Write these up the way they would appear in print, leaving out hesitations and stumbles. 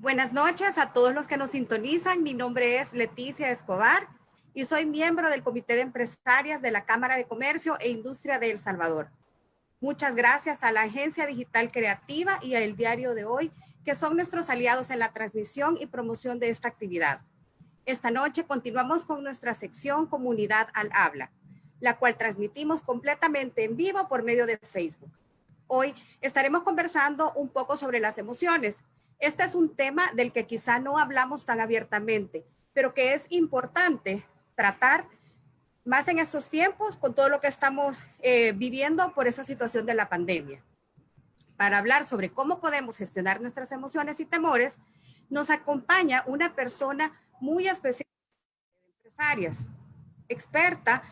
Buenas noches a todos los que nos sintonizan. Mi nombre es Leticia Escobar y soy miembro del Comité de Empresarias de la Cámara de Comercio e Industria de El Salvador. Muchas gracias a la Agencia Digital Creativa y a El Diario de Hoy, que son nuestros aliados en la transmisión y promoción de esta actividad. Esta noche continuamos con nuestra sección Comunidad al Habla, la cual transmitimos completamente en vivo por medio de Facebook. Hoy estaremos conversando un poco sobre las emociones. Este es un tema del que quizá no hablamos tan abiertamente, pero que es importante tratar más en estos tiempos con todo lo que estamos viviendo por esa situación de la pandemia. Para hablar sobre cómo podemos gestionar nuestras emociones y temores, nos acompaña una persona muy especial de empresarias, experta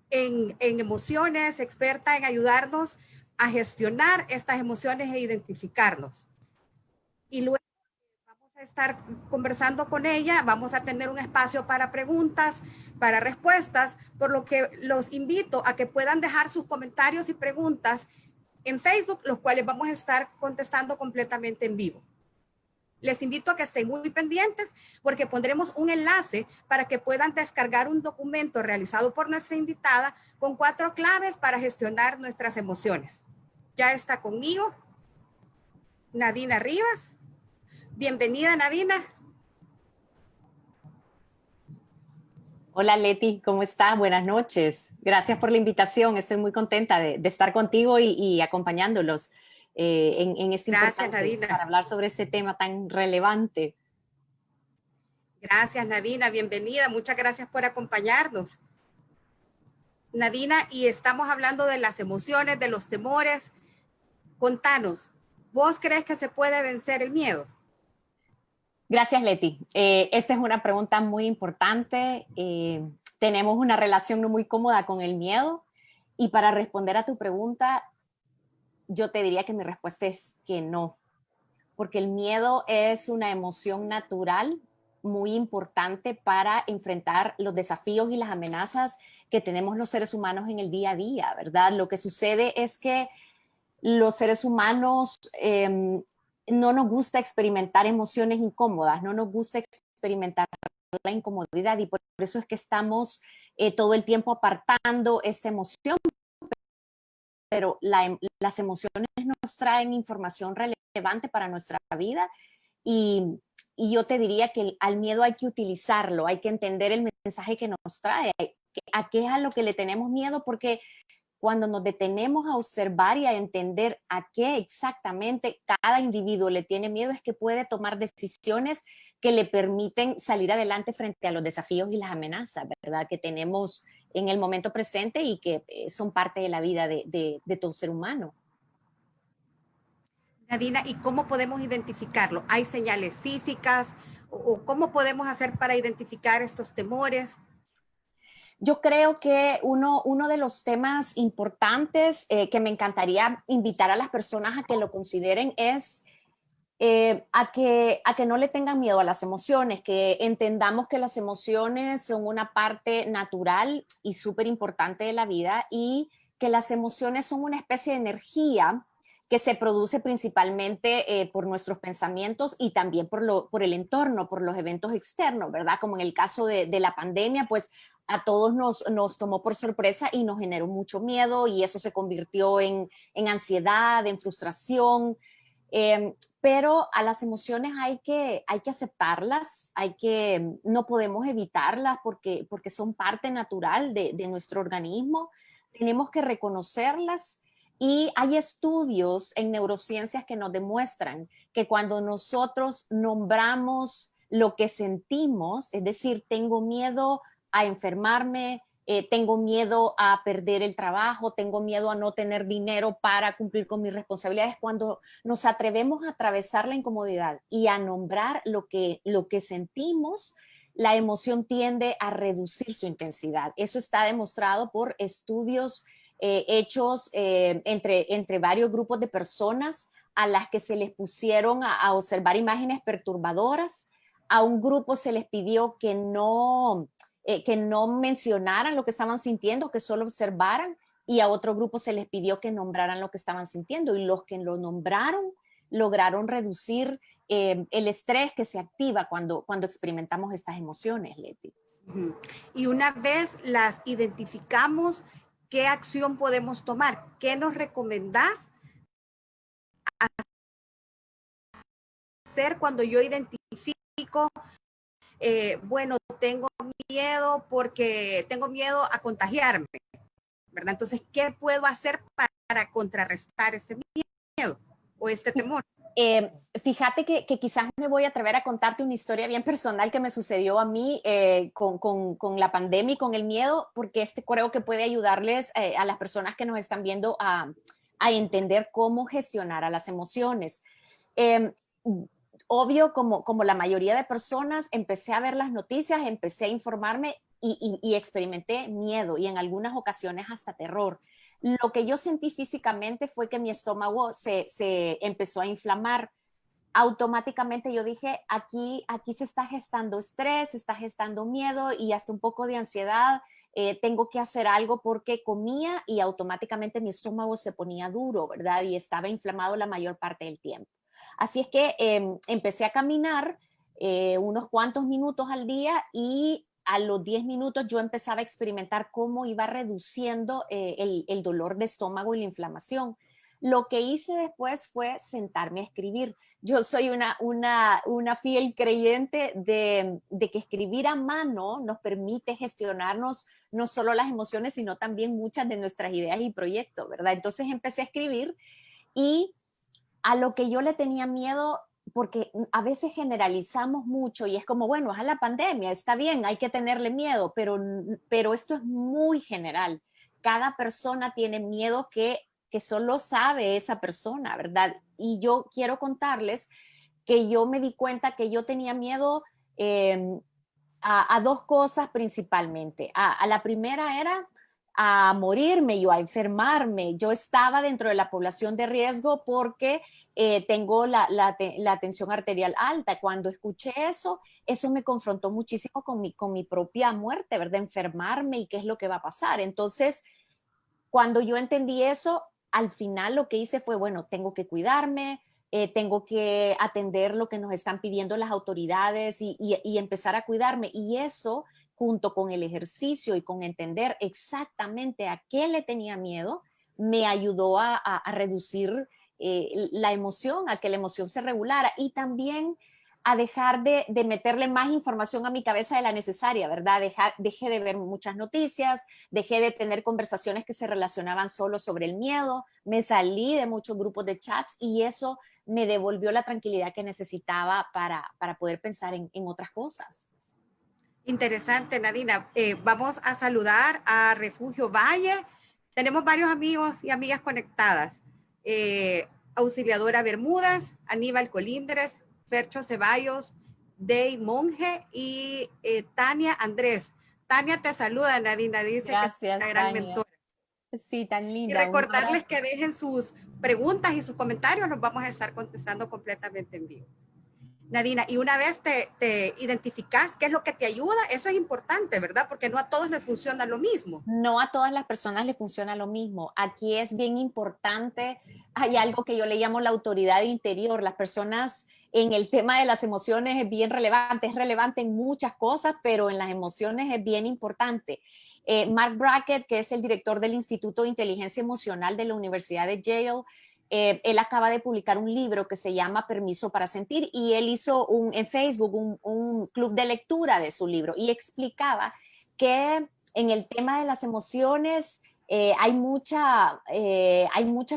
en emociones, experta en ayudarnos a gestionar estas emociones e identificarnos. Y luego vamos a estar conversando con ella, vamos a tener un espacio para preguntas, para respuestas, por lo que los invito a que puedan dejar sus comentarios y preguntas en Facebook, los cuales vamos a estar contestando completamente en vivo. Les invito a que estén muy pendientes porque pondremos un enlace para que puedan descargar un documento realizado por nuestra invitada con 4 claves para gestionar nuestras emociones. Ya está conmigo Nadina Rivas. Bienvenida, Nadina. Hola Leti, ¿cómo estás? Buenas noches. Gracias por la invitación. Estoy muy contenta de estar contigo y acompañándolos en este Gracias, importante Nadina. para hablar sobre este tema tan relevante. Gracias, Nadina. Bienvenida. Muchas gracias por acompañarnos. Nadina, y estamos hablando de las emociones, de los temores. Contanos, ¿vos crees que se puede vencer el miedo? Gracias, Leti. Esta es una pregunta muy importante. Tenemos una relación no muy cómoda con el miedo y para responder a tu pregunta, yo te diría que mi respuesta es que no, porque el miedo es una emoción natural muy importante para enfrentar los desafíos y las amenazas que tenemos los seres humanos en el día a día, ¿verdad? Lo que sucede es que los seres humanos no nos gusta experimentar emociones incómodas, no nos gusta experimentar la incomodidad y por eso es que estamos todo el tiempo apartando esta emoción, pero las emociones nos traen información relevante para nuestra vida y yo te diría que al miedo hay que utilizarlo, hay que entender el mensaje que nos trae, a qué es a lo que le tenemos miedo, porque cuando nos detenemos a observar y a entender a qué exactamente cada individuo le tiene miedo, es que puede tomar decisiones que le permiten salir adelante frente a los desafíos y las amenazas, ¿verdad? Que tenemos en el momento presente y que son parte de la vida de todo ser humano. Nadina, ¿y cómo podemos identificarlo? ¿Hay señales físicas o cómo podemos hacer para identificar estos temores? Yo creo que uno de los temas importantes que me encantaría invitar a las personas a que lo consideren es a que no le tengan miedo a las emociones, que entendamos que las emociones son una parte natural y súper importante de la vida y que las emociones son una especie de energía que se produce principalmente por nuestros pensamientos y también por el entorno, por los eventos externos, ¿verdad? Como en el caso de la pandemia, pues a todos nos tomó por sorpresa y nos generó mucho miedo y eso se convirtió en ansiedad, en frustración. Pero a las emociones hay que aceptarlas, no podemos evitarlas porque son parte natural de nuestro organismo, tenemos que reconocerlas y hay estudios en neurociencias que nos demuestran que cuando nosotros nombramos lo que sentimos, es decir, tengo miedo a enfermarme, tengo miedo a perder el trabajo, tengo miedo a no tener dinero para cumplir con mis responsabilidades. Cuando nos atrevemos a atravesar la incomodidad y a nombrar lo que sentimos, la emoción tiende a reducir su intensidad. Eso está demostrado por estudios hechos entre varios grupos de personas a las que se les pusieron a observar imágenes perturbadoras. A un grupo se les pidió que no mencionaran lo que estaban sintiendo, que solo observaran, y a otro grupo se les pidió que nombraran lo que estaban sintiendo, y los que lo nombraron lograron reducir el estrés que se activa cuando experimentamos estas emociones, Leti. Y una vez las identificamos, ¿qué acción podemos tomar? ¿Qué nos recomendás hacer cuando yo identifico, bueno, tengo miedo porque tengo miedo a contagiarme, ¿verdad? Entonces, ¿qué puedo hacer para contrarrestar ese miedo o este temor? Fíjate que quizás me voy a atrever a contarte una historia bien personal que me sucedió a mí con la pandemia y con el miedo, porque creo que puede ayudarles a las personas que nos están viendo a entender cómo gestionar a las emociones. Obvio, como la mayoría de personas, empecé a ver las noticias, empecé a informarme y experimenté miedo y en algunas ocasiones hasta terror. Lo que yo sentí físicamente fue que mi estómago se empezó a inflamar. Automáticamente yo dije, aquí se está gestando estrés, se está gestando miedo y hasta un poco de ansiedad. Tengo que hacer algo porque comía y automáticamente mi estómago se ponía duro, ¿verdad? Y estaba inflamado la mayor parte del tiempo. Así es que empecé a caminar unos cuantos minutos al día y a los 10 minutos yo empezaba a experimentar cómo iba reduciendo el dolor de estómago y la inflamación. Lo que hice después fue sentarme a escribir. Yo soy una fiel creyente de que escribir a mano nos permite gestionarnos no solo las emociones, sino también muchas de nuestras ideas y proyectos, ¿verdad? Entonces empecé a escribir y a lo que yo le tenía miedo, porque a veces generalizamos mucho y es como, bueno, es a la pandemia, está bien, hay que tenerle miedo, pero esto es muy general. Cada persona tiene miedo que solo sabe esa persona, ¿verdad? Y yo quiero contarles que yo me di cuenta que yo tenía miedo a dos cosas principalmente. A la primera era a morirme yo, a enfermarme. Yo estaba dentro de la población de riesgo porque tengo la tensión arterial alta. Cuando escuché eso, eso me confrontó muchísimo con mi propia muerte, ¿verdad? Enfermarme y qué es lo que va a pasar. Entonces, cuando yo entendí eso, al final lo que hice fue, bueno, tengo que cuidarme, tengo que atender lo que nos están pidiendo las autoridades y empezar a cuidarme. Y eso, junto con el ejercicio y con entender exactamente a qué le tenía miedo, me ayudó a reducir la emoción, a que la emoción se regulara y también a dejar de meterle más información a mi cabeza de la necesaria, ¿verdad? Dejé de ver muchas noticias, dejé de tener conversaciones que se relacionaban solo sobre el miedo, me salí de muchos grupos de chats y eso me devolvió la tranquilidad que necesitaba para poder pensar en otras cosas. Interesante, Nadina. Vamos a saludar a Refugio Valle. Tenemos varios amigos y amigas conectadas. Auxiliadora Bermudas, Aníbal Colindres, Fercho Ceballos, Dey Monge y Tania Andrés. Tania te saluda, Nadina, dice Gracias, que es una gran Tania. mentora. Sí, tan Y linda. recordarles que dejen sus preguntas y sus comentarios, los vamos a estar contestando completamente en vivo. Nadina, y una vez te identificas qué es lo que te ayuda, eso es importante, ¿verdad? Porque no a todos les funciona lo mismo. No a todas las personas les funciona lo mismo. Aquí es bien importante, hay algo que yo le llamo la autoridad interior. Las personas en el tema de las emociones es bien relevante, es relevante en muchas cosas, pero en las emociones es bien importante. Mark Brackett, que es el director del Instituto de Inteligencia Emocional de la Universidad de Yale, él acaba de publicar un libro que se llama Permiso para Sentir y él hizo en Facebook un club de lectura de su libro y explicaba que en el tema de las emociones hay mucha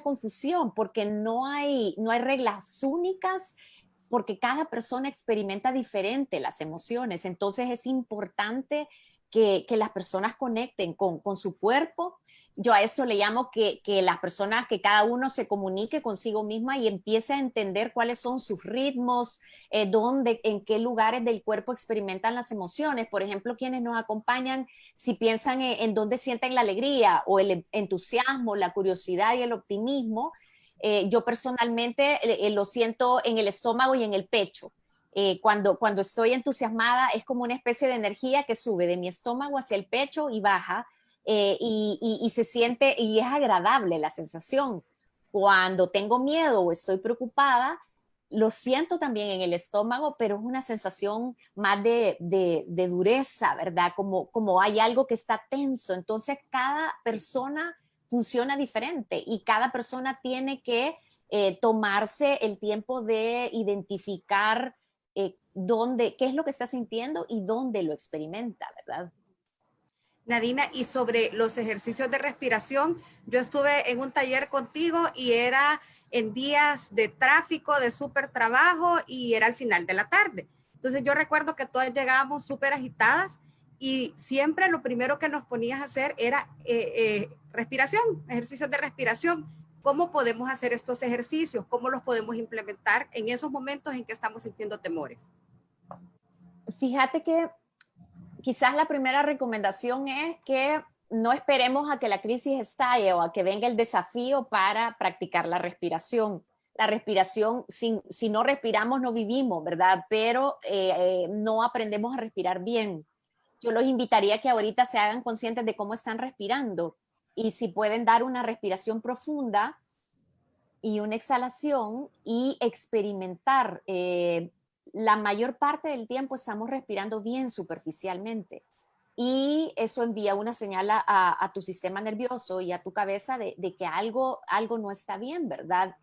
confusión porque no hay reglas únicas porque cada persona experimenta diferente las emociones. Entonces es importante que las personas conecten con su cuerpo. Yo a esto le llamo que las personas, que cada uno se comunique consigo misma y empiece a entender cuáles son sus ritmos, en qué lugares del cuerpo experimentan las emociones. Por ejemplo, quienes nos acompañan, si piensan en dónde sienten la alegría o el entusiasmo, la curiosidad y el optimismo, yo personalmente lo siento en el estómago y en el pecho. Cuando estoy entusiasmada es como una especie de energía que sube de mi estómago hacia el pecho y baja y se siente y es agradable la sensación. Cuando tengo miedo o estoy preocupada, lo siento también en el estómago, pero es una sensación más de dureza, ¿verdad? Como hay algo que está tenso. Entonces, cada persona funciona diferente y cada persona tiene que tomarse el tiempo de identificar qué es lo que está sintiendo y dónde lo experimenta, ¿verdad? Nadina, y sobre los ejercicios de respiración, yo estuve en un taller contigo y era en días de tráfico, de súper trabajo y era al final de la tarde. Entonces yo recuerdo que todas llegábamos súper agitadas y siempre lo primero que nos ponías a hacer era respiración, ejercicios de respiración. ¿Cómo podemos hacer estos ejercicios? ¿Cómo los podemos implementar en esos momentos en que estamos sintiendo temores? Fíjate que quizás la primera recomendación es que no esperemos a que la crisis estalle o a que venga el desafío para practicar la respiración. La respiración, si no respiramos, no vivimos, ¿verdad? Pero no aprendemos a respirar bien. Yo los invitaría a que ahorita se hagan conscientes de cómo están respirando y si pueden dar una respiración profunda y una exhalación y experimentar. La mayor parte del tiempo estamos respirando bien superficialmente y eso envía una señal a tu sistema nervioso y a tu cabeza de que algo no está bien, ¿verdad?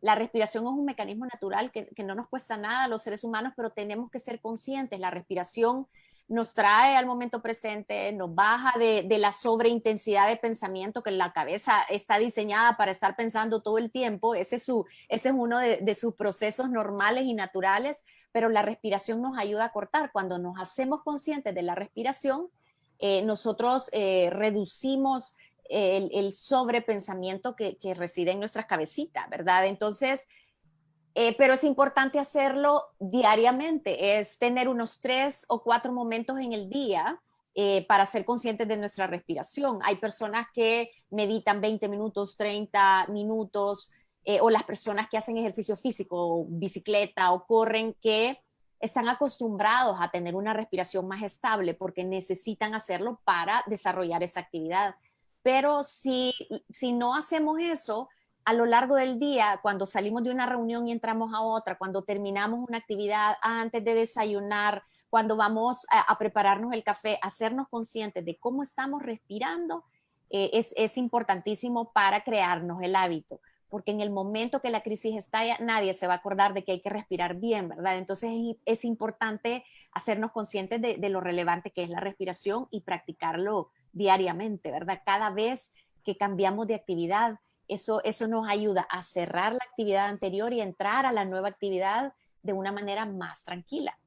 La respiración es un mecanismo natural que no nos cuesta nada a los seres humanos, pero tenemos que ser conscientes. La respiración nos trae al momento presente, nos baja de la sobreintensidad de pensamiento que la cabeza está diseñada para estar pensando todo el tiempo. Ese es uno de sus procesos normales y naturales, pero la respiración nos ayuda a cortar. Cuando nos hacemos conscientes de la respiración, nosotros reducimos el sobrepensamiento que reside en nuestras cabecitas, ¿verdad? Entonces, pero es importante hacerlo diariamente, es tener unos 3 o 4 momentos en el día para ser conscientes de nuestra respiración. Hay personas que meditan 20 minutos, 30 minutos, o las personas que hacen ejercicio físico, bicicleta o corren, que están acostumbrados a tener una respiración más estable porque necesitan hacerlo para desarrollar esa actividad. Pero si no hacemos eso, a lo largo del día, cuando salimos de una reunión y entramos a otra, cuando terminamos una actividad antes de desayunar, cuando vamos a prepararnos el café, hacernos conscientes de cómo estamos respirando es importantísimo para crearnos el hábito, porque en el momento que la crisis estalla, nadie se va a acordar de que hay que respirar bien, ¿verdad? Entonces es importante hacernos conscientes de lo relevante que es la respiración y practicarlo diariamente, ¿verdad? Cada vez que cambiamos de actividad, eso nos ayuda a cerrar la actividad anterior y entrar a la nueva actividad de una manera más tranquila.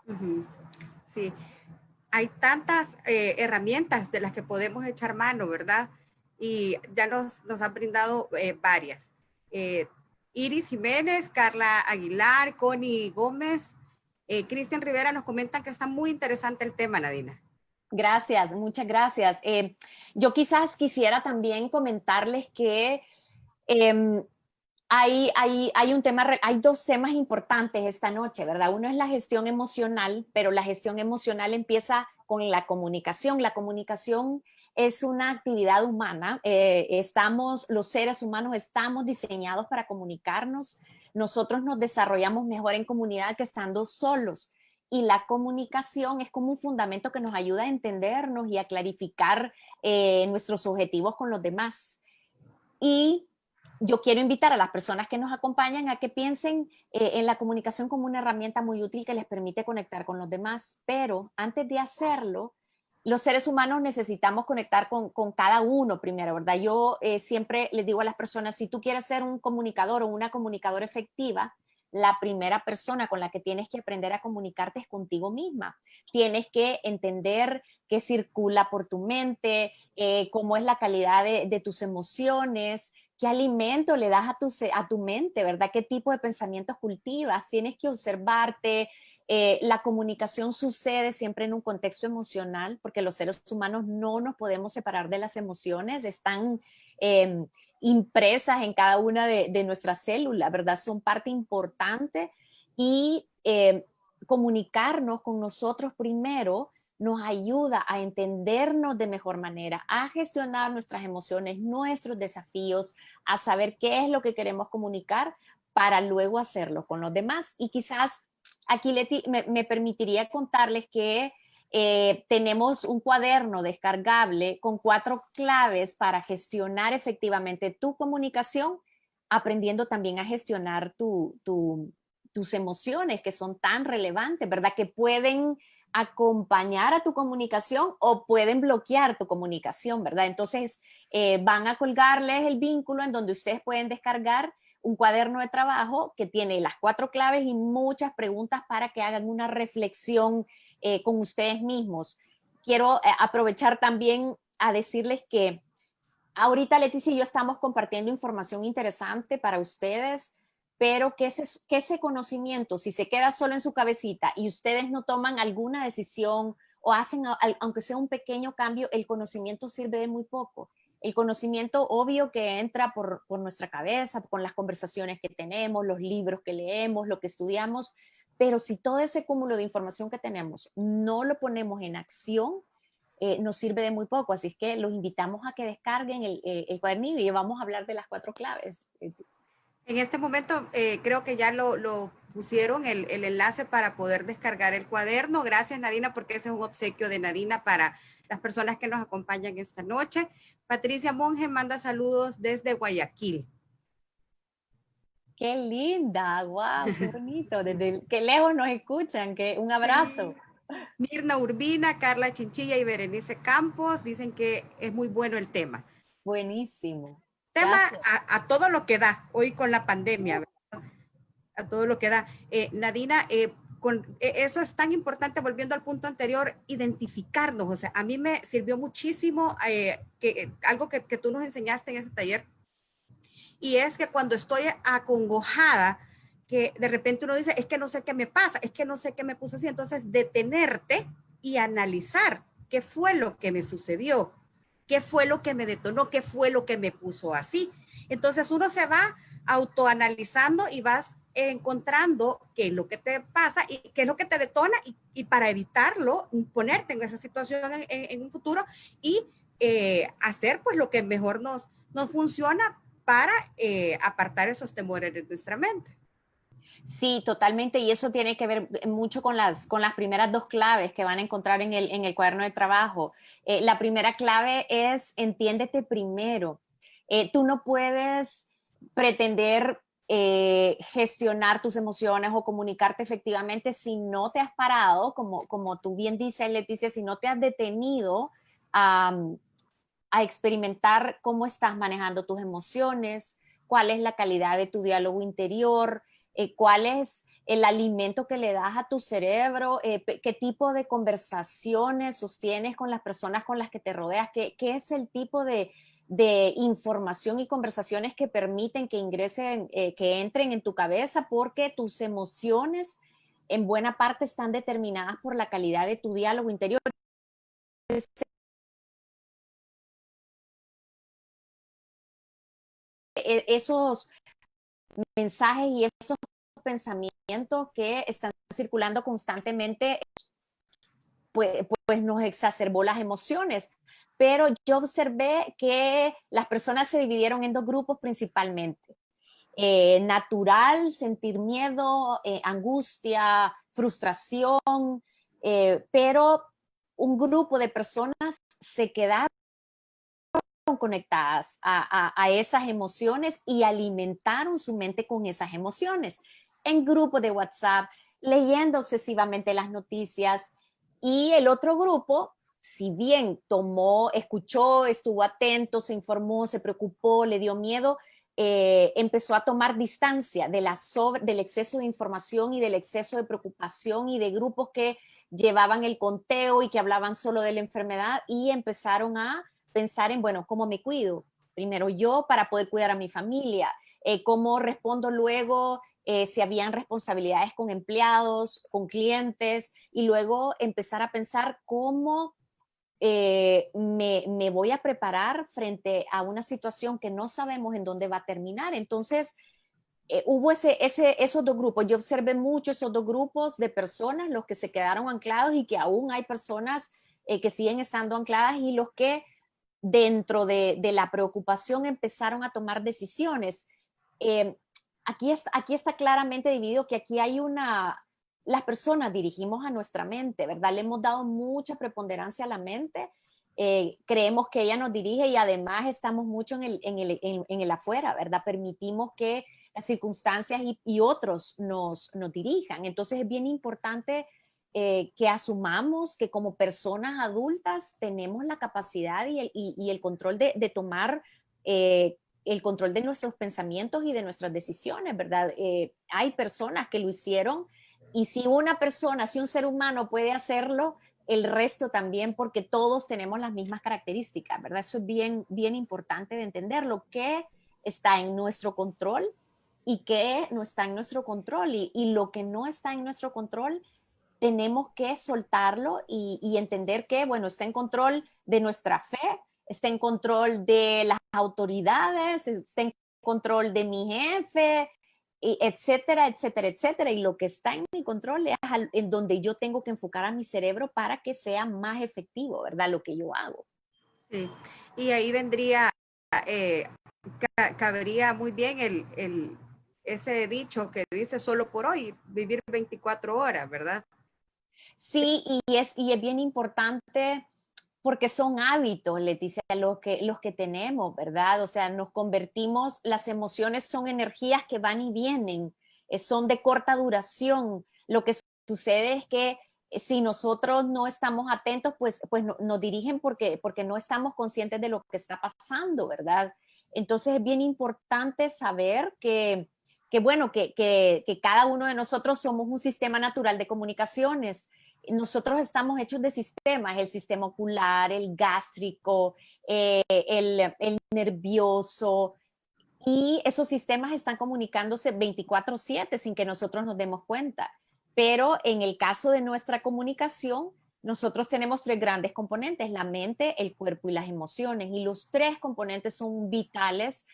Uh-huh. Sí, hay tantas herramientas de las que podemos echar mano, ¿verdad? Y ya nos han brindado varias. Iris Jiménez, Carla Aguilar, Connie Gómez, Cristian Rivera nos comentan que está muy interesante el tema, Nadina. Gracias, muchas gracias. Yo quizás quisiera también comentarles que eh, hay 2 temas importantes esta noche, ¿verdad? Uno es la gestión emocional, pero la gestión emocional empieza con la comunicación. La comunicación es una actividad humana. Los seres humanos estamos diseñados para comunicarnos. Nosotros nos desarrollamos mejor en comunidad que estando solos. Y la comunicación es como un fundamento que nos ayuda a entendernos y a clarificar nuestros objetivos con los demás. Y yo quiero invitar a las personas que nos acompañan a que piensen en la comunicación como una herramienta muy útil que les permite conectar con los demás, pero antes de hacerlo, los seres humanos necesitamos conectar con cada uno primero, ¿verdad? Yo siempre les digo a las personas, si tú quieres ser un comunicador o una comunicadora efectiva, la primera persona con la que tienes que aprender a comunicarte es contigo misma. Tienes que entender qué circula por tu mente, cómo es la calidad de tus emociones, qué alimento le das a tu mente, ¿verdad? ¿Qué tipo de pensamientos cultivas? Tienes que observarte. La comunicación sucede siempre en un contexto emocional, porque los seres humanos no nos podemos separar de las emociones, están impresas en cada una de nuestras células, ¿verdad? Son parte importante y comunicarnos con nosotros primero nos ayuda a entendernos de mejor manera, a gestionar nuestras emociones, nuestros desafíos, a saber qué es lo que queremos comunicar para luego hacerlo con los demás. Y quizás aquí, Leti, me permitiría contarles que tenemos un cuaderno descargable con 4 claves para gestionar efectivamente tu comunicación, aprendiendo también a gestionar tus emociones que son tan relevantes, ¿verdad? Que pueden acompañar a tu comunicación o pueden bloquear tu comunicación, ¿verdad? Entonces, van a colgarles el vínculo en donde ustedes pueden descargar un cuaderno de trabajo que tiene las 4 claves y muchas preguntas para que hagan una reflexión con ustedes mismos. Quiero aprovechar también a decirles que ahorita Leticia y yo estamos compartiendo información interesante para ustedes, pero que ese conocimiento, si se queda solo en su cabecita y ustedes no toman alguna decisión o hacen, aunque sea un pequeño cambio, el conocimiento sirve de muy poco. El conocimiento obvio que entra por nuestra cabeza, con las conversaciones que tenemos, los libros que leemos, lo que estudiamos, pero si todo ese cúmulo de información que tenemos no lo ponemos en acción, nos sirve de muy poco. Así es que los invitamos a que descarguen el cuadernillo y vamos a hablar de las 4 claves. En este momento creo que ya lo pusieron el enlace para poder descargar el cuaderno. Gracias, Nadina, porque ese es un obsequio de Nadina para las personas que nos acompañan esta noche. Patricia Monge manda saludos desde Guayaquil. Qué linda, wow, qué bonito. Desde qué lejos nos escuchan, un abrazo. Mirna Urbina, Carla Chinchilla y Berenice Campos dicen que es muy bueno el tema. Buenísimo. Tema Gracias. a todo lo que da hoy con la pandemia, ¿verdad? A todo lo que da. Nadina, eso es tan importante, volviendo al punto anterior, identificarnos. O sea, a mí me sirvió muchísimo algo que tú nos enseñaste en ese taller, y es que cuando estoy acongojada, que de repente uno dice, es que no sé qué me pasa, es que no sé qué me puso así. Entonces, detenerte y analizar qué fue lo que me sucedió, qué fue lo que me detonó, qué fue lo que me puso así. Entonces, uno se va autoanalizando y vas encontrando qué es lo que te pasa y qué es lo que te detona, y para evitarlo, ponerte en esa situación en un futuro y hacer pues lo que mejor nos funciona para apartar esos temores de nuestra mente. Sí, totalmente. Y eso tiene que ver mucho con las primeras 2 claves que van a encontrar en el cuaderno de trabajo. La primera clave es entiéndete primero. Tú no puedes pretender gestionar tus emociones o comunicarte efectivamente si no te has parado, como tú bien dices, Leticia, si no te has detenido a experimentar cómo estás manejando tus emociones, cuál es la calidad de tu diálogo interior, cuál es el alimento que le das a tu cerebro, qué tipo de conversaciones sostienes con las personas con las que te rodeas, qué es el tipo de información y conversaciones que permiten que ingresen, que entren en tu cabeza, porque tus emociones en buena parte están determinadas por la calidad de tu diálogo interior. Esos mensajes y esos pensamientos que están circulando constantemente, pues nos exacerbó las emociones. Pero yo observé que las personas se dividieron en 2 grupos principalmente. Natural, sentir miedo, angustia, frustración, pero un grupo de personas se quedaron conectadas a esas emociones y alimentaron su mente con esas emociones en grupos de WhatsApp, leyendo obsesivamente las noticias. Y el otro grupo, si bien tomó, escuchó, estuvo atento, se informó, se preocupó, le dio miedo, empezó a tomar distancia del exceso de información y del exceso de preocupación y de grupos que llevaban el conteo y que hablaban solo de la enfermedad, y empezaron a pensar en, bueno, ¿cómo me cuido? Primero yo para poder cuidar a mi familia. ¿Cómo respondo luego? Si habían responsabilidades con empleados, con clientes, y luego empezar a pensar cómo me voy a preparar frente a una situación que no sabemos en dónde va a terminar. Entonces, hubo esos dos grupos. Yo observé mucho esos dos grupos de personas, los que se quedaron anclados y que aún hay personas que siguen estando ancladas y los que dentro de la preocupación empezaron a tomar decisiones. Eh, aquí está claramente dividido que aquí hay las personas dirigimos a nuestra mente, ¿verdad? Le hemos dado mucha preponderancia a la mente, creemos que ella nos dirige y además estamos mucho en el afuera, ¿verdad? Permitimos que las circunstancias y otros nos dirijan. Entonces es bien importante que asumamos que como personas adultas tenemos la capacidad y el control de tomar el control de nuestros pensamientos y de nuestras decisiones, ¿verdad? Hay personas que lo hicieron y si una persona, si un ser humano puede hacerlo, el resto también, porque todos tenemos las mismas características, ¿verdad? Eso es bien, bien importante de entenderlo, que está en nuestro control y que no está en nuestro control. Y lo que no está en nuestro control, tenemos que soltarlo y entender que, bueno, está en control de nuestra fe, está en control de las autoridades, está en control de mi jefe, etcétera, etcétera, etcétera. Y lo que está en mi control es en donde yo tengo que enfocar a mi cerebro para que sea más efectivo, ¿verdad? Lo que yo hago. Sí, y ahí vendría, eh, cabería muy bien ese dicho que dice solo por hoy, vivir 24 horas, ¿verdad? Sí, y es bien importante porque son hábitos, Leticia, los que tenemos, ¿verdad? O sea, nos convertimos, las emociones son energías que van y vienen, son de corta duración. Lo que sucede es que si nosotros no estamos atentos, pues nos dirigen porque no estamos conscientes de lo que está pasando, ¿verdad? Entonces es bien importante saber que bueno, que cada uno de nosotros somos un sistema natural de comunicaciones. Nosotros estamos hechos de sistemas, el sistema ocular, el gástrico, el nervioso, y esos sistemas están comunicándose 24/7 sin que nosotros nos demos cuenta. Pero en el caso de nuestra comunicación, nosotros tenemos tres grandes componentes, la mente, el cuerpo y las emociones, y los tres componentes son vitales.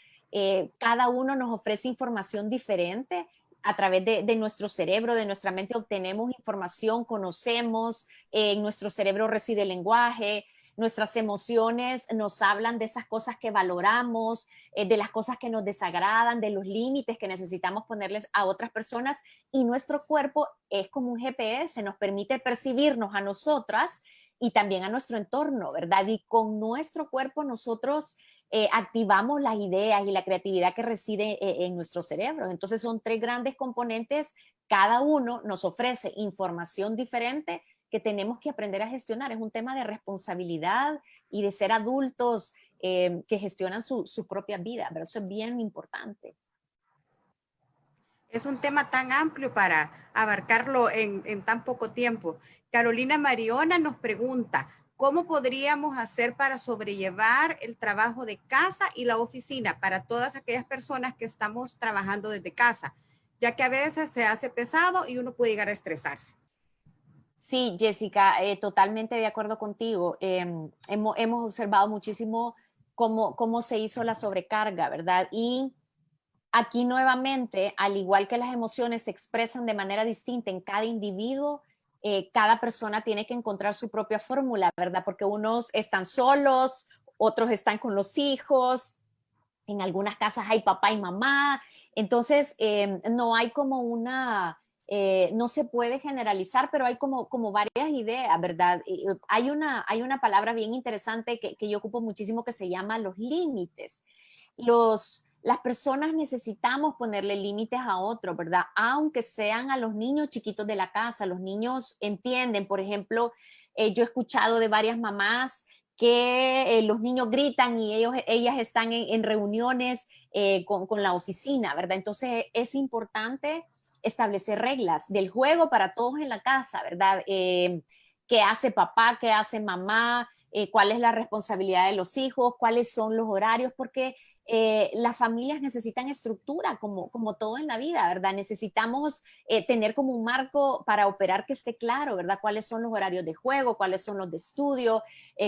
Cada uno nos ofrece información diferente a través de nuestro cerebro, de nuestra mente obtenemos información, conocemos, en nuestro cerebro reside el lenguaje, nuestras emociones nos hablan de esas cosas que valoramos, de las cosas que nos desagradan, de los límites que necesitamos ponerles a otras personas, y nuestro cuerpo es como un GPS, nos permite percibirnos a nosotras y también a nuestro entorno, ¿verdad? Y con nuestro cuerpo nosotros activamos las ideas y la creatividad que reside en nuestro cerebro. Entonces son tres grandes componentes, cada uno nos ofrece información diferente que tenemos que aprender a gestionar. Es un tema de responsabilidad y de ser adultos que gestionan su propia vida, pero eso es bien importante. Es un tema tan amplio para abarcarlo en tan poco tiempo. Carolina Mariona nos pregunta, ¿cómo podríamos hacer para sobrellevar el trabajo de casa y la oficina para todas aquellas personas que estamos trabajando desde casa? Ya que a veces se hace pesado y uno puede llegar a estresarse. Sí, Jessica, totalmente de acuerdo contigo. Hemos observado muchísimo cómo se hizo la sobrecarga, ¿verdad? Y aquí nuevamente, al igual que las emociones se expresan de manera distinta en cada individuo, cada persona tiene que encontrar su propia fórmula, ¿verdad? Porque unos están solos, otros están con los hijos, en algunas casas hay papá y mamá, entonces no hay como no se puede generalizar, pero hay como varias ideas, ¿verdad? Hay una palabra bien interesante que yo ocupo muchísimo que se llama los límites. Las personas necesitamos ponerle límites a otros, ¿verdad? Aunque sean a los niños chiquitos de la casa, los niños entienden, por ejemplo, yo he escuchado de varias mamás que los niños gritan y ellas están en reuniones con la oficina, ¿verdad? Entonces es importante establecer reglas del juego para todos en la casa, ¿verdad? ¿Qué hace papá? ¿Qué hace mamá? ¿Cuál es la responsabilidad de los hijos? ¿Cuáles son los horarios? Porque las familias necesitan estructura, como todo en la vida, ¿verdad? Necesitamos tener como un marco para operar que esté claro, ¿verdad? ¿Cuáles son los horarios de juego? ¿Cuáles son los de estudio?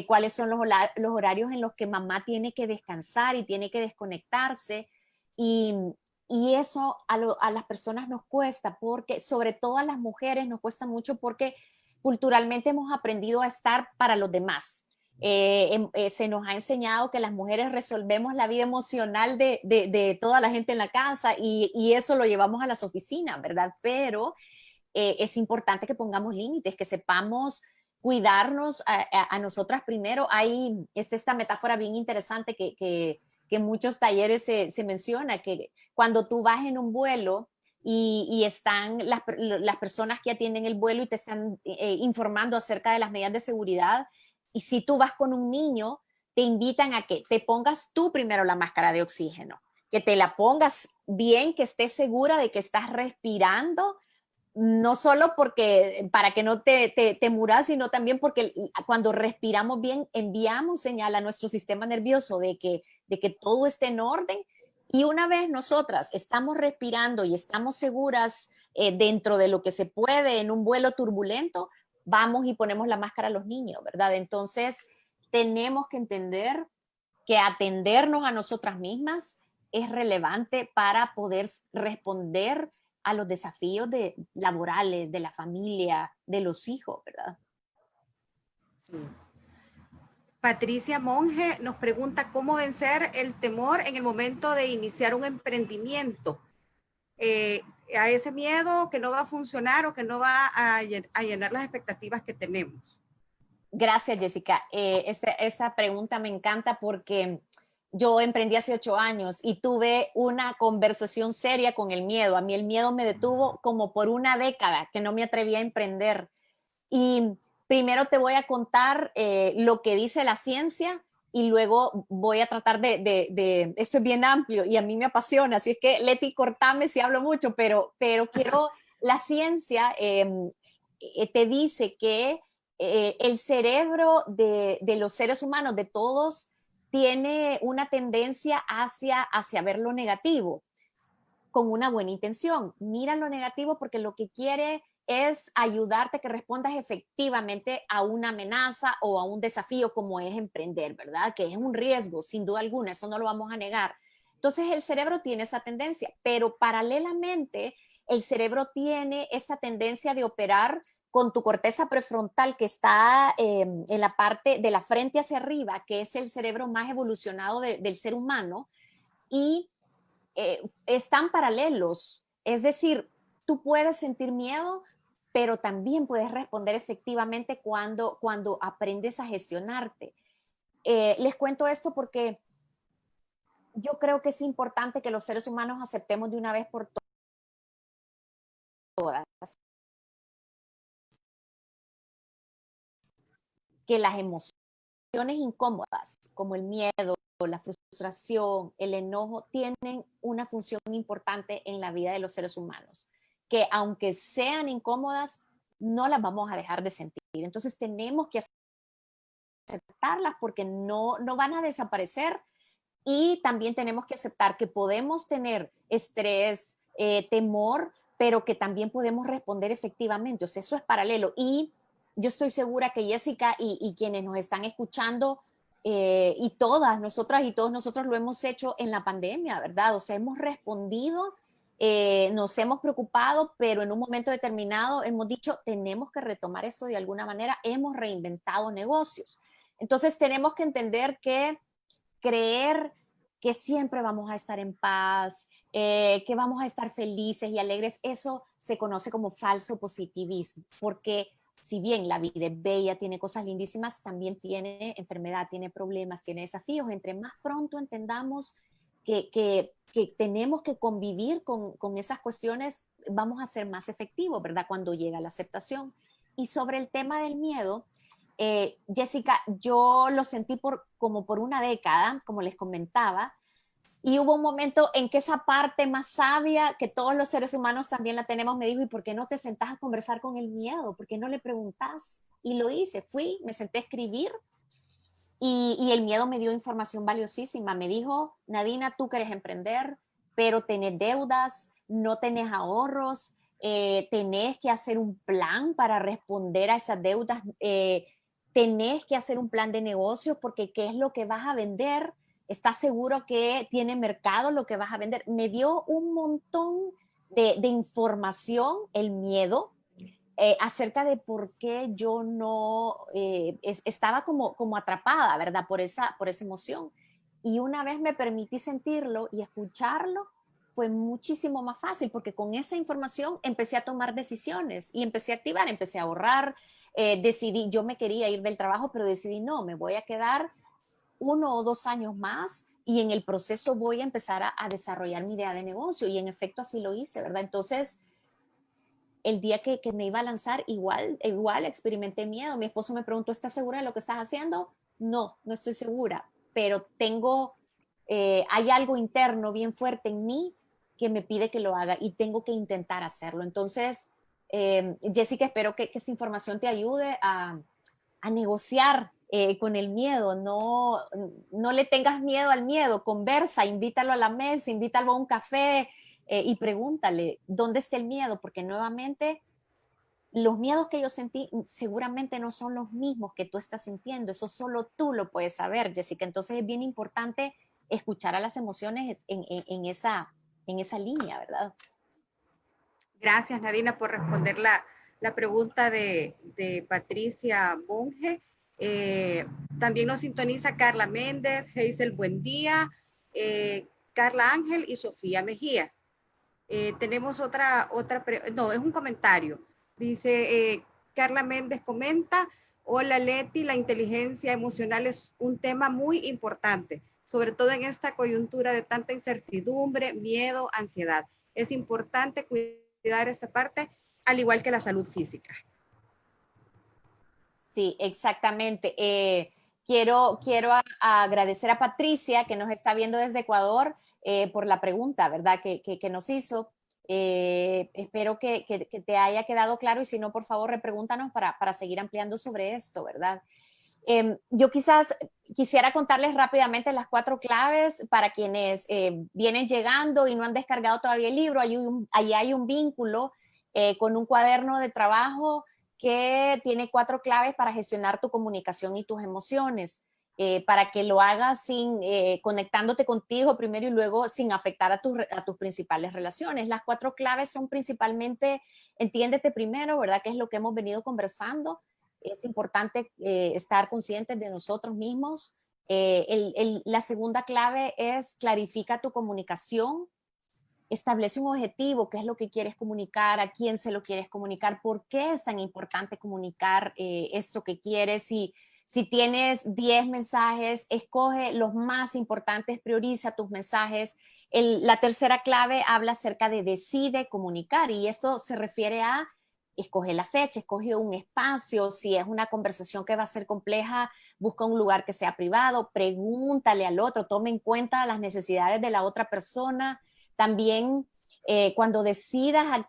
¿Cuáles son los horarios en los que mamá tiene que descansar y tiene que desconectarse? Y, y eso a las personas nos cuesta, porque sobre todo a las mujeres nos cuesta mucho porque culturalmente hemos aprendido a estar para los demás. Se nos ha enseñado que las mujeres resolvemos la vida emocional de toda la gente en la casa y eso lo llevamos a las oficinas, ¿verdad? Pero es importante que pongamos límites, que sepamos cuidarnos a nosotras primero. Hay esta metáfora bien interesante que en muchos talleres se menciona, que cuando tú vas en un vuelo y están las personas que atienden el vuelo y te están informando acerca de las medidas de seguridad, y si tú vas con un niño, te invitan a que te pongas tú primero la máscara de oxígeno, que te la pongas bien, que estés segura de que estás respirando, no solo porque para que no te muras, sino también porque cuando respiramos bien enviamos señal a nuestro sistema nervioso de que todo esté en orden, y una vez nosotras estamos respirando y estamos seguras dentro de lo que se puede en un vuelo turbulento, vamos y ponemos la máscara a los niños, ¿verdad? Entonces tenemos que entender que atendernos a nosotras mismas es relevante para poder responder a los desafíos laborales, de la familia, de los hijos, ¿verdad? Sí. Patricia Monge nos pregunta cómo vencer el temor en el momento de iniciar un emprendimiento. A ese miedo que no va a funcionar o que no va a llenar las expectativas que tenemos. Gracias, Jessica. Esta pregunta me encanta porque yo emprendí hace 8 años y tuve una conversación seria con el miedo. A mí el miedo me detuvo como por una década que no me atrevía a emprender. Y primero te voy a contar lo que dice la ciencia y luego voy a tratar esto es bien amplio y a mí me apasiona, así es que Leti, cortame si hablo mucho, pero quiero, la ciencia te dice que el cerebro de los seres humanos, de todos, tiene una tendencia hacia ver lo negativo con una buena intención. Mira lo negativo porque lo que quiere es ayudarte a que respondas efectivamente a una amenaza o a un desafío como es emprender, ¿verdad? Que es un riesgo, sin duda alguna, eso no lo vamos a negar. Entonces el cerebro tiene esa tendencia, pero paralelamente el cerebro tiene esa tendencia de operar con tu corteza prefrontal que está en la parte de la frente hacia arriba, que es el cerebro más evolucionado del ser humano, y están paralelos. Es decir, tú puedes sentir miedo, pero también puedes responder efectivamente cuando aprendes a gestionarte. Les cuento esto porque yo creo que es importante que los seres humanos aceptemos de una vez por todas que las emociones incómodas, como el miedo, la frustración, el enojo, tienen una función importante en la vida de los seres humanos, que aunque sean incómodas, no las vamos a dejar de sentir. Entonces tenemos que aceptarlas porque no van a desaparecer, y también tenemos que aceptar que podemos tener estrés, temor, pero que también podemos responder efectivamente. O sea, eso es paralelo. Y yo estoy segura que Jessica y quienes nos están escuchando, y todas nosotras y todos nosotros lo hemos hecho en la pandemia, ¿verdad? O sea, hemos respondido, nos hemos preocupado, pero en un momento determinado hemos dicho, tenemos que retomar esto de alguna manera, hemos reinventado negocios. Entonces tenemos que entender que creer que siempre vamos a estar en paz, que vamos a estar felices y alegres, eso se conoce como falso positivismo, porque si bien la vida es bella, tiene cosas lindísimas, también tiene enfermedad, tiene problemas, tiene desafíos. Entre más pronto entendamos que tenemos que convivir con esas cuestiones, vamos a ser más efectivos, ¿verdad? Cuando llega la aceptación. Y sobre el tema del miedo, Jessica, yo lo sentí como por una década, como les comentaba, y hubo un momento en que esa parte más sabia que todos los seres humanos también la tenemos me dijo, ¿y por qué no te sentás a conversar con el miedo? ¿Por qué no le preguntás? Y lo hice, me senté a escribir y el miedo me dio información valiosísima. Me dijo, Nadina, tú querés emprender, pero tenés deudas, no tenés ahorros, tenés que hacer un plan para responder a esas deudas, tenés que hacer un plan de negocios porque qué es lo que vas a vender, ¿Estás seguro que tiene mercado lo que vas a vender? Me dio un montón de información, el miedo, acerca de por qué yo no estaba como atrapada, ¿verdad? Por esa emoción. Y una vez me permití sentirlo y escucharlo, fue muchísimo más fácil porque con esa información empecé a tomar decisiones y empecé a activar, empecé a ahorrar, decidí, yo me quería ir del trabajo, pero decidí no, me voy a quedar 1 o 2 años más y en el proceso voy a empezar a desarrollar mi idea de negocio y en efecto así lo hice, ¿verdad? Entonces, el día que me iba a lanzar, igual experimenté miedo. Mi esposo me preguntó, ¿estás segura de lo que estás haciendo? No, no estoy segura, pero hay algo interno bien fuerte en mí que me pide que lo haga y tengo que intentar hacerlo. Entonces, Jessica, espero que esta información te ayude a negociar con el miedo. No le tengas miedo al miedo, conversa, invítalo a la mesa, invítalo a un café, y pregúntale, ¿dónde está el miedo? Porque nuevamente, los miedos que yo sentí seguramente no son los mismos que tú estás sintiendo. Eso solo tú lo puedes saber, Jessica. Entonces es bien importante escuchar a las emociones en esa línea, ¿verdad? Gracias, Nadina, por responder la pregunta de Patricia Monge. También nos sintoniza Carla Méndez, Hazel Buendía, Carla Ángel y Sofía Mejía. Tenemos no, es un comentario. Dice, Carla Méndez comenta, hola Leti, la inteligencia emocional es un tema muy importante, sobre todo en esta coyuntura de tanta incertidumbre, miedo, ansiedad. Es importante cuidar esta parte, al igual que la salud física. Sí, exactamente. Quiero agradecer a Patricia, que nos está viendo desde Ecuador, por la pregunta, ¿verdad? Que nos hizo. Espero que te haya quedado claro y si no, por favor, repregúntanos para seguir ampliando sobre esto, ¿verdad? Yo quizás quisiera contarles rápidamente las 4 claves para quienes vienen llegando y no han descargado todavía el libro. Ahí hay un vínculo con un cuaderno de trabajo que tiene 4 claves para gestionar tu comunicación y tus emociones, para que lo hagas conectándote contigo primero y luego sin afectar a tus principales relaciones. Las 4 claves son principalmente, entiéndete primero, ¿verdad? Que es lo que hemos venido conversando. Es importante estar conscientes de nosotros mismos. La segunda clave es clarifica tu comunicación, establece un objetivo, qué es lo que quieres comunicar, a quién se lo quieres comunicar, por qué es tan importante comunicar esto que quieres. Si tienes 10 mensajes, escoge los más importantes, prioriza tus mensajes. La tercera clave habla acerca de decide comunicar y esto se refiere a escoge la fecha, escoge un espacio, si es una conversación que va a ser compleja, busca un lugar que sea privado, pregúntale al otro, tome en cuenta las necesidades de la otra persona. También cuando decidas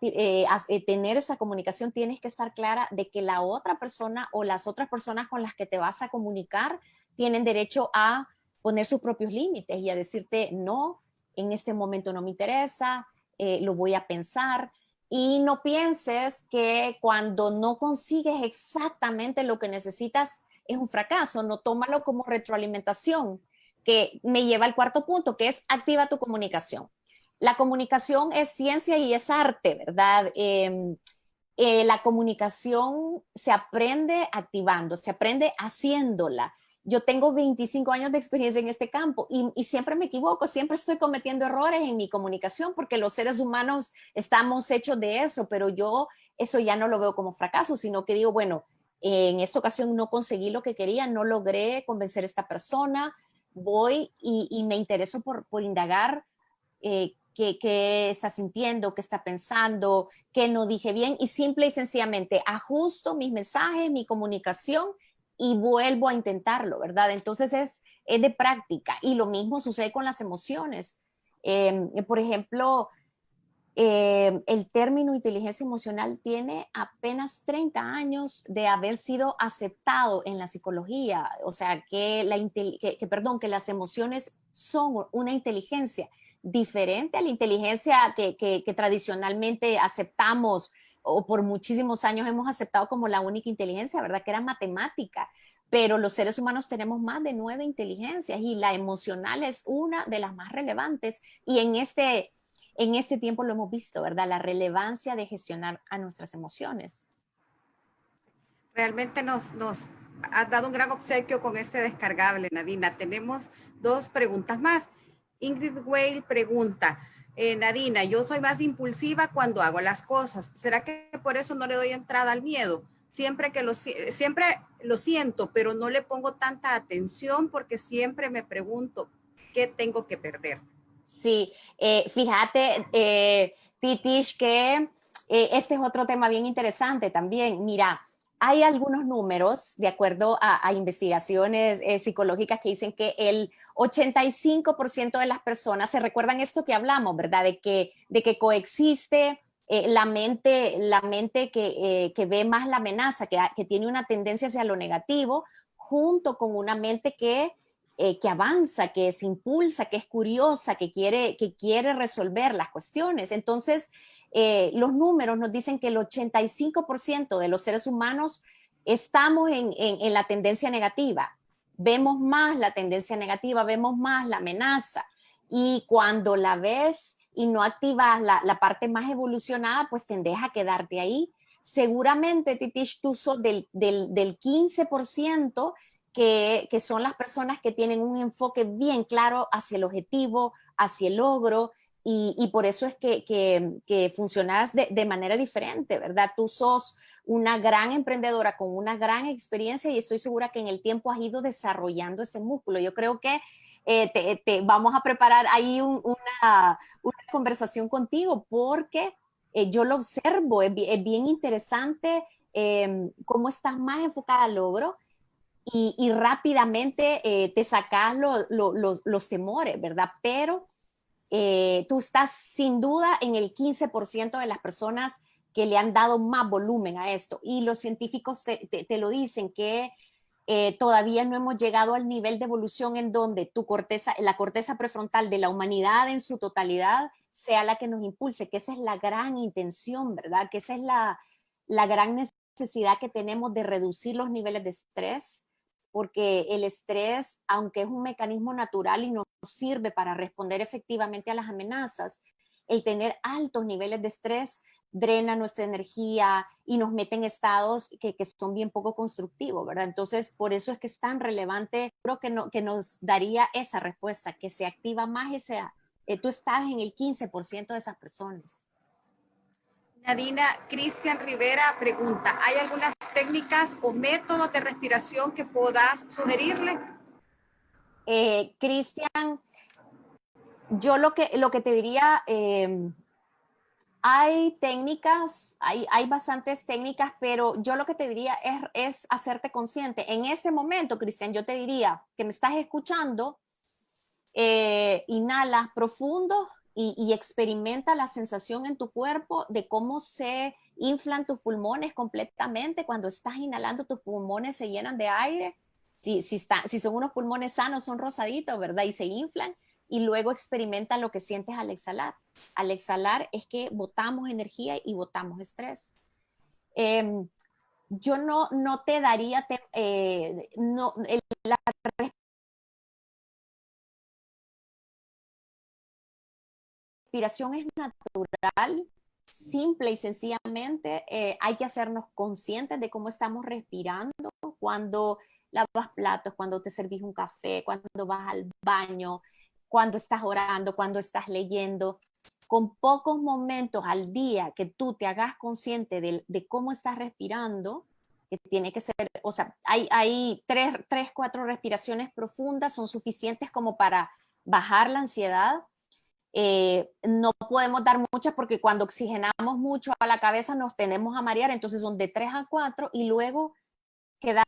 tener esa comunicación, tienes que estar clara de que la otra persona o las otras personas con las que te vas a comunicar tienen derecho a poner sus propios límites y a decirte, no, en este momento no me interesa, lo voy a pensar. Y no pienses que cuando no consigues exactamente lo que necesitas es un fracaso, no tómalo como retroalimentación, que me lleva al cuarto punto, que es activa tu comunicación. La comunicación es ciencia y es arte, ¿verdad? La comunicación se aprende activando, se aprende haciéndola. Yo tengo 25 años de experiencia en este campo y siempre me equivoco, siempre estoy cometiendo errores en mi comunicación porque los seres humanos estamos hechos de eso, pero yo eso ya no lo veo como fracaso, sino que digo, bueno, en esta ocasión no conseguí lo que quería, no logré convencer a esta persona, voy y me intereso por indagar qué está sintiendo, qué está pensando, qué no dije bien y simple y sencillamente ajusto mis mensajes, mi comunicación y vuelvo a intentarlo, ¿verdad? Entonces es de práctica y lo mismo sucede con las emociones. Por ejemplo, el término inteligencia emocional tiene apenas 30 años de haber sido aceptado en la psicología, o sea, que las emociones son una inteligencia diferente a la inteligencia que tradicionalmente aceptamos o por muchísimos años hemos aceptado como la única inteligencia, ¿verdad? Que era matemática. pero los seres humanos tenemos más de 9 inteligencias y la emocional es una de las más relevantes. Y en este tiempo lo hemos visto, ¿verdad? La relevancia de gestionar a nuestras emociones. Realmente nos has dado un gran obsequio con este descargable, Nadina. Tenemos dos preguntas más. Ingrid Whale pregunta, Nadina, yo soy más impulsiva cuando hago las cosas. ¿Será que por eso no le doy entrada al miedo? Siempre lo siento, pero no le pongo tanta atención porque siempre me pregunto, ¿qué tengo que perder? Sí, fíjate, Titish, que este es otro tema bien interesante también. Mira, hay algunos números, de acuerdo a investigaciones psicológicas, que dicen que el 85% de las personas, se recuerdan esto que hablamos, ¿verdad? De que coexiste la mente que ve más la amenaza, que tiene una tendencia hacia lo negativo, junto con una mente que avanza, que se impulsa, que es curiosa, que quiere resolver las cuestiones. Entonces, los números nos dicen que el 85% de los seres humanos estamos en la tendencia negativa. Vemos más la tendencia negativa, vemos más la amenaza. Y cuando la ves y no activas la parte más evolucionada, pues tendés a quedarte ahí. Seguramente, Titish, tú sos del 15% que son las personas que tienen un enfoque bien claro hacia el objetivo, hacia el logro, y por eso es que funcionas de manera diferente, ¿verdad? Tú sos una gran emprendedora con una gran experiencia y estoy segura que en el tiempo has ido desarrollando ese músculo. Yo creo que te vamos a preparar ahí una conversación contigo porque yo lo observo, es bien interesante cómo estás más enfocada al logro y rápidamente te sacas los temores, ¿verdad? Pero tú estás sin duda en el 15% de las personas que le han dado más volumen a esto. Y los científicos te lo dicen que todavía no hemos llegado al nivel de evolución en donde la corteza prefrontal de la humanidad en su totalidad sea la que nos impulse, que esa es la gran intención, ¿verdad? Que esa es la gran necesidad que tenemos de reducir los niveles de estrés, porque el estrés, aunque es un mecanismo natural y nos sirve para responder efectivamente a las amenazas, el tener altos niveles de estrés drena nuestra energía y nos mete en estados que son bien poco constructivos, ¿verdad? Entonces, por eso es que es tan relevante, creo que nos daría esa respuesta, que se activa más tú estás en el 15% de esas personas. Nadina, Cristian Rivera pregunta, ¿hay algunas técnicas o métodos de respiración que puedas sugerirle? Cristian, yo lo que te diría, hay técnicas, hay bastantes técnicas, pero yo lo que te diría es hacerte consciente. En ese momento, Cristian, yo te diría que me estás escuchando, inhala profundo y experimenta la sensación en tu cuerpo de cómo se inflan tus pulmones completamente. Cuando estás inhalando, tus pulmones se llenan de aire. Si son unos pulmones sanos, son rosaditos, ¿verdad? Y se inflan. Y luego experimenta lo que sientes al exhalar. Al exhalar es que botamos energía y botamos estrés. Yo no te daría, la respiración es natural, simple y sencillamente hay que hacernos conscientes de cómo estamos respirando cuando lavas platos, cuando te servís un café, cuando vas al baño, cuando estás orando, cuando estás leyendo. Con pocos momentos al día que tú te hagas consciente de cómo estás respirando, que tiene que ser, o sea, hay tres, cuatro respiraciones profundas, son suficientes como para bajar la ansiedad. No podemos dar muchas porque cuando oxigenamos mucho a la cabeza nos tendemos a marear, entonces son de 3 a 4 y luego quedarte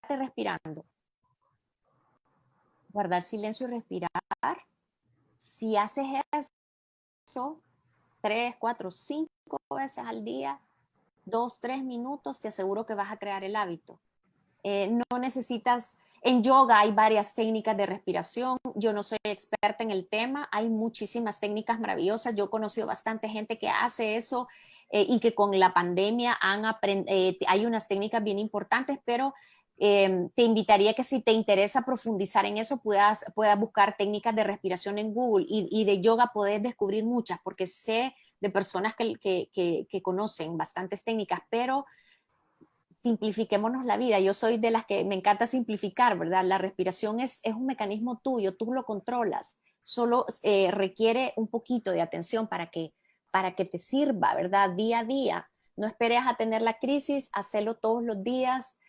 respirando. Guardar silencio y respirar. Si haces eso 3, 4, 5 veces al día, 2, 3 minutos, te aseguro que vas a crear el hábito. No necesitas, en yoga hay varias técnicas de respiración, yo no soy experta en el tema, hay muchísimas técnicas maravillosas, yo he conocido bastante gente que hace eso y que con la pandemia hay unas técnicas bien importantes, pero te invitaría que si te interesa profundizar en eso, puedas buscar técnicas de respiración en Google y de yoga puedes descubrir muchas, porque sé de personas que conocen bastantes técnicas, pero simplifiquémonos la vida. Yo soy de las que me encanta simplificar, ¿verdad? La respiración es un mecanismo tuyo, tú lo controlas, solo requiere un poquito de atención para que te sirva, ¿verdad? Día a día. No esperes a tener la crisis, hacelo todos los días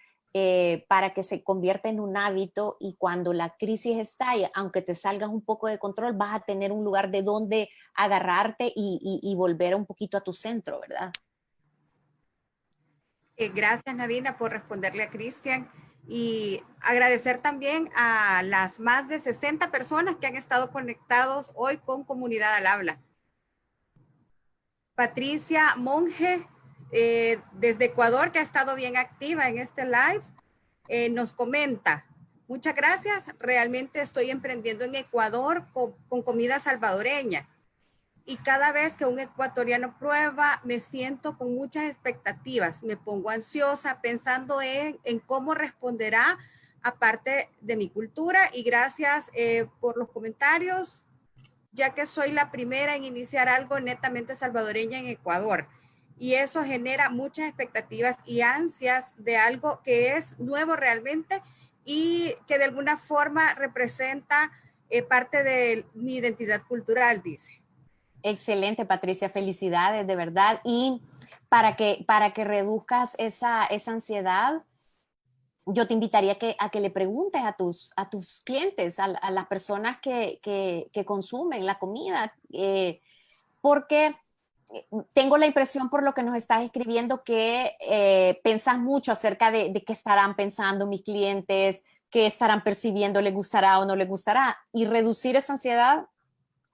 para que se convierta en un hábito y cuando la crisis estalle, aunque te salgas un poco de control, vas a tener un lugar de donde agarrarte y volver un poquito a tu centro, ¿verdad? Gracias, Nadina, por responderle a Cristian y agradecer también a las más de 60 personas que han estado conectados hoy con Comunidad al Habla. Patricia Monge, desde Ecuador, que ha estado bien activa en este live, nos comenta: muchas gracias, realmente estoy emprendiendo en Ecuador con comida salvadoreña. Y cada vez que un ecuatoriano prueba, me siento con muchas expectativas. Me pongo ansiosa pensando en cómo responderá aparte de mi cultura. Y gracias por los comentarios, ya que soy la primera en iniciar algo netamente salvadoreña en Ecuador. Y eso genera muchas expectativas y ansias de algo que es nuevo realmente y que de alguna forma representa parte de mi identidad cultural, dice. Excelente, Patricia, felicidades, de verdad. Y para que reduzcas esa ansiedad, yo te invitaría a que le preguntes a tus clientes, a las personas que consumen la comida, porque tengo la impresión por lo que nos estás escribiendo que pensas mucho acerca de qué estarán pensando mis clientes, qué estarán percibiendo, les gustará o no les gustará. Y reducir esa ansiedad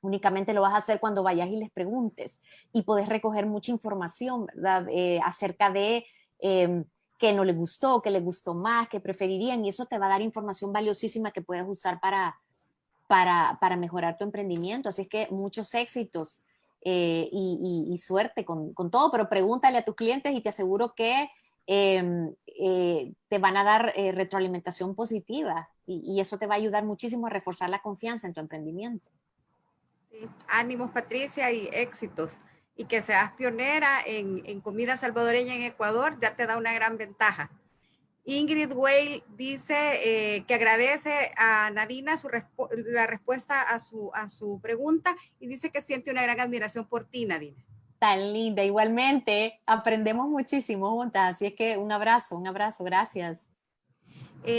únicamente lo vas a hacer cuando vayas y les preguntes y podés recoger mucha información, ¿verdad? Acerca de qué no les gustó, qué les gustó más, qué preferirían y eso te va a dar información valiosísima que puedes usar para mejorar tu emprendimiento. Así es que muchos éxitos y suerte con todo, pero pregúntale a tus clientes y te aseguro que te van a dar retroalimentación positiva y eso te va a ayudar muchísimo a reforzar la confianza en tu emprendimiento. Sí. Ánimos, Patricia, y éxitos. Y que seas pionera en comida salvadoreña en Ecuador, ya te da una gran ventaja. Ingrid Weil dice que agradece a Nadina la respuesta a su pregunta y dice que siente una gran admiración por ti, Nadina. Tan linda, igualmente, aprendemos muchísimo juntas, así es que un abrazo, gracias.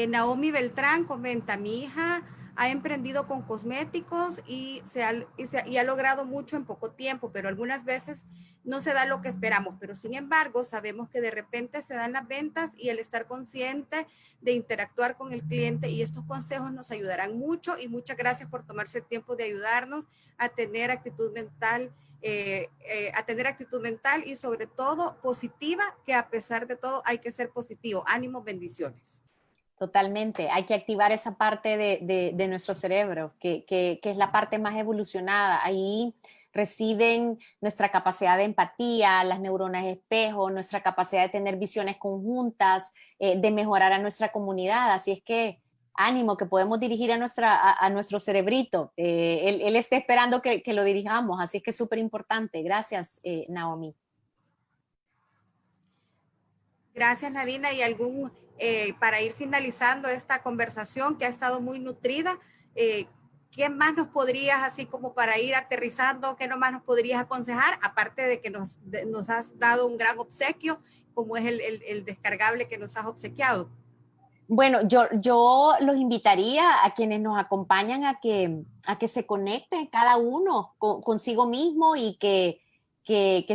Naomi Beltrán comenta: mi hija ha emprendido con cosméticos y ha logrado mucho en poco tiempo, pero algunas veces no se da lo que esperamos, pero sin embargo sabemos que de repente se dan las ventas y el estar consciente de interactuar con el cliente y estos consejos nos ayudarán mucho y muchas gracias por tomarse el tiempo de ayudarnos a tener actitud mental y sobre todo positiva, que a pesar de todo hay que ser positivo. Ánimo, bendiciones. Totalmente, hay que activar esa parte de nuestro cerebro, que es la parte más evolucionada. Ahí residen nuestra capacidad de empatía, las neuronas espejo, nuestra capacidad de tener visiones conjuntas, de mejorar a nuestra comunidad. Así es que ánimo, que podemos dirigir a nuestro cerebrito. Él está esperando que lo dirijamos, así es que es súper importante. Gracias, Naomi. Gracias, Nadina. Y para ir finalizando esta conversación que ha estado muy nutrida, ¿qué más nos podrías, así como para ir aterrizando, qué más nos podrías aconsejar, aparte de que nos has dado un gran obsequio, como es el descargable que nos has obsequiado? Bueno, yo los invitaría a quienes nos acompañan a que se conecten cada uno consigo mismo y que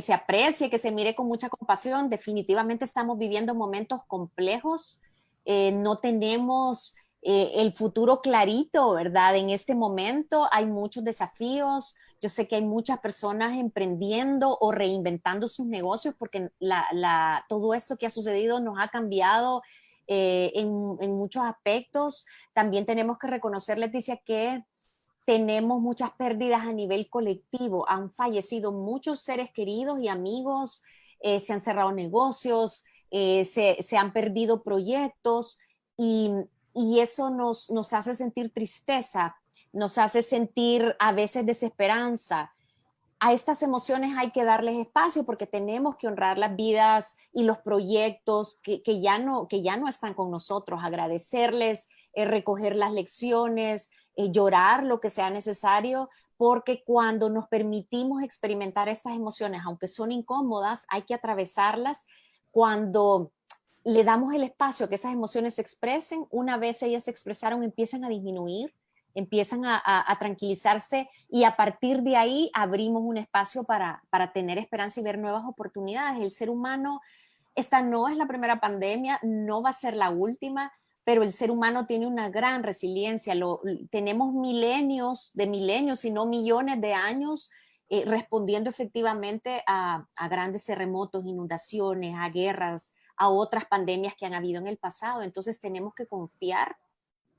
se aprecie, que se mire con mucha compasión. Definitivamente estamos viviendo momentos complejos. No tenemos el futuro clarito, ¿verdad? En este momento hay muchos desafíos. Yo sé que hay muchas personas emprendiendo o reinventando sus negocios porque todo esto que ha sucedido nos ha cambiado en muchos aspectos. También tenemos que reconocer, Leticia, que tenemos muchas pérdidas a nivel colectivo. Han fallecido muchos seres queridos y amigos, se han cerrado negocios, se han perdido proyectos y, y eso nos hace sentir tristeza, nos hace sentir a veces desesperanza. A estas emociones hay que darles espacio porque tenemos que honrar las vidas y los proyectos que ya no están con nosotros, agradecerles, recoger las lecciones, llorar lo que sea necesario, porque cuando nos permitimos experimentar estas emociones, aunque son incómodas, hay que atravesarlas. Cuando le damos el espacio a que esas emociones se expresen, una vez ellas se expresaron, empiezan a disminuir, empiezan a tranquilizarse, y a partir de ahí abrimos un espacio para tener esperanza y ver nuevas oportunidades. El ser humano, esta no es la primera pandemia, no va a ser la última, pero el ser humano tiene una gran resiliencia. Tenemos milenios, si no millones de años, respondiendo efectivamente a grandes terremotos, inundaciones, a guerras, a otras pandemias que han habido en el pasado. Entonces tenemos que confiar,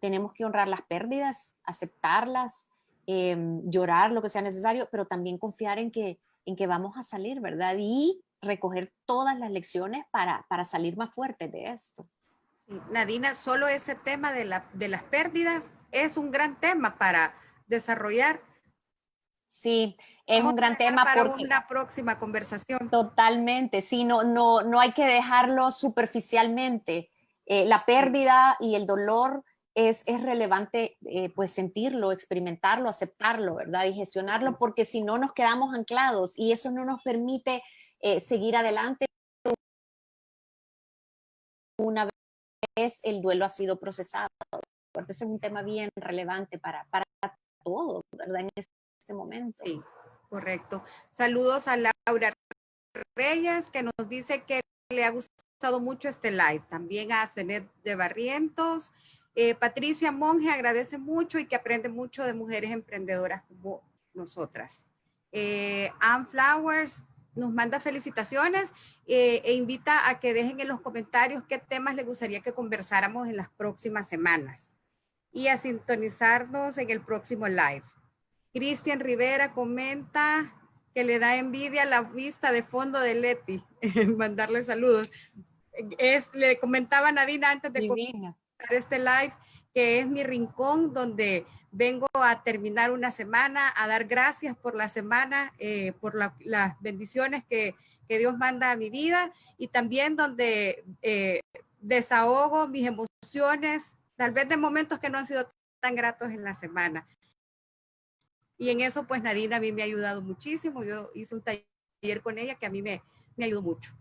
tenemos que honrar las pérdidas, aceptarlas, llorar lo que sea necesario, pero también confiar en que vamos a salir, ¿verdad? Y recoger todas las lecciones para salir más fuertes de esto. Sí, Nadina, solo ese tema de las pérdidas es un gran tema para desarrollar. Sí, es Vamos un a gran dejar tema para porque una próxima conversación. totalmente, sí, no hay que dejarlo superficialmente. La Sí, pérdida y el dolor es relevante, pues sentirlo, experimentarlo, aceptarlo, ¿verdad? Y gestionarlo, porque si no nos quedamos anclados y eso no nos permite seguir adelante una vez el duelo ha sido procesado. Porque ese es un tema bien relevante para todos, ¿verdad? En este momento. sí, correcto. Saludos a Laura Reyes, que nos dice que le ha gustado mucho este live. También a Zenet de Barrientos. Patricia Monge agradece mucho y que aprende mucho de mujeres emprendedoras como nosotras. Ann Flowers nos manda felicitaciones e invita a que dejen en los comentarios qué temas les gustaría que conversáramos en las próximas semanas y a sintonizarnos en el próximo live. Cristian Rivera comenta que le da envidia la vista de fondo de Leti. Mandarle saludos. Le comentaba a Nadina antes de comenzar este live que es mi rincón donde vengo a terminar una semana, a dar gracias por la semana, por las bendiciones que Dios manda a mi vida, y también donde desahogo mis emociones, tal vez de momentos que no han sido tan gratos en la semana. Y en eso, pues Nadina a mí me ha ayudado muchísimo. Yo hice un taller con ella que a mí me ayudó mucho.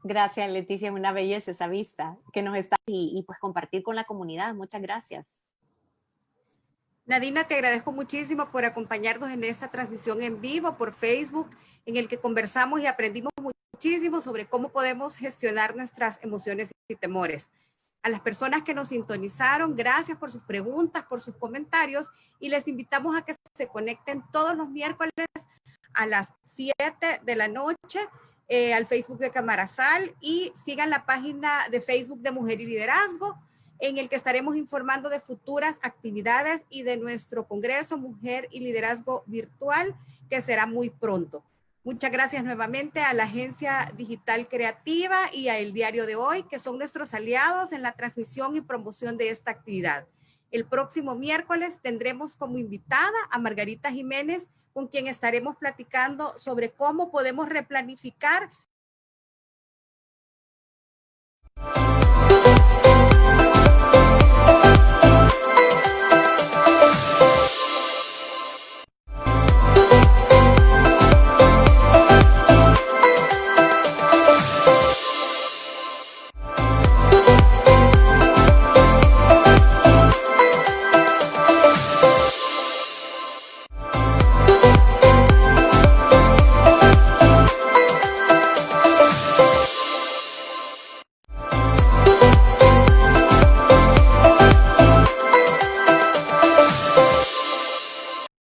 Gracias, Leticia, es una belleza esa vista que nos está y pues compartir con la comunidad. Muchas gracias. Nadina, te agradezco muchísimo por acompañarnos en esta transmisión en vivo por Facebook, en el que conversamos y aprendimos muchísimo sobre cómo podemos gestionar nuestras emociones y temores. A las personas que nos sintonizaron, gracias por sus preguntas, por sus comentarios, y les invitamos a que se conecten todos los miércoles a las 7 de la noche al Facebook de Camarazal, y sigan la página de Facebook de Mujer y Liderazgo, en el que estaremos informando de futuras actividades y de nuestro Congreso Mujer y Liderazgo Virtual, que será muy pronto. Muchas gracias nuevamente a la Agencia Digital Creativa y a El Diario de Hoy, que son nuestros aliados en la transmisión y promoción de esta actividad. El próximo miércoles tendremos como invitada a Margarita Jiménez, con quien estaremos platicando sobre cómo podemos replanificar